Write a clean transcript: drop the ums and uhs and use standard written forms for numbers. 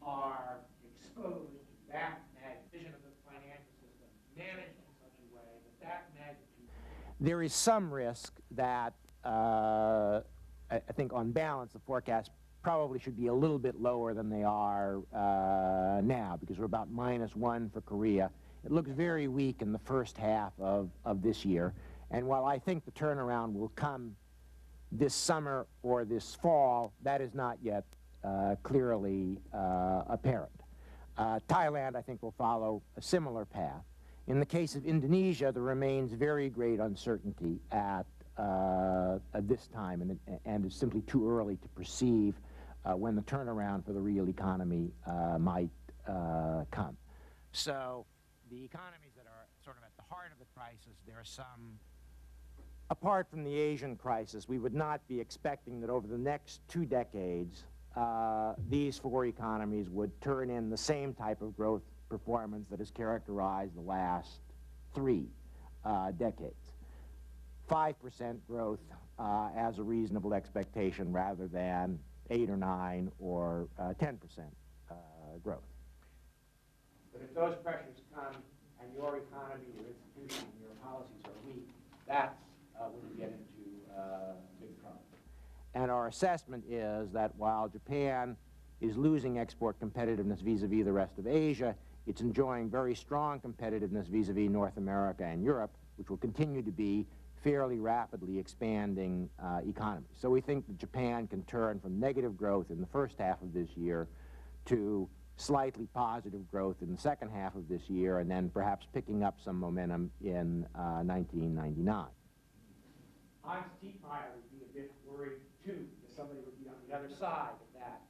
are exposed to that vision of the financial system managed in such a way that that magnitude. There is some risk that I think on balance the forecast probably should be a little bit lower than they are now, because we're about -1 for Korea. It looks very weak in the first half of this year, and while I think the turnaround will come this summer or this fall, that is not yet clearly apparent. Thailand, I think, will follow a similar path. In the case of Indonesia, there remains very great uncertainty at this time, and it's simply too early to perceive when the turnaround for the real economy might come. So the economies that are sort of at the heart of the crisis, there are some, apart from the Asian crisis, we would not be expecting that over the next 2 decades, these 4 economies would turn in the same type of growth performance that has characterized the last 3 decades. 5% growth as a reasonable expectation rather than 8 or 9 or 10% growth. But if those pressures come and your economy, your institution, your policies are weak, that's when you get into big trouble. And our assessment is that while Japan is losing export competitiveness vis-a-vis the rest of Asia, it's enjoying very strong competitiveness vis-a-vis North America and Europe, which will continue to be fairly rapidly expanding economies. So we think that Japan can turn from negative growth in the first half of this year to slightly positive growth in the second half of this year, and then perhaps picking up some momentum in 1999. Hans Tietmeyer would be a bit worried, too, that somebody would be on the other side of that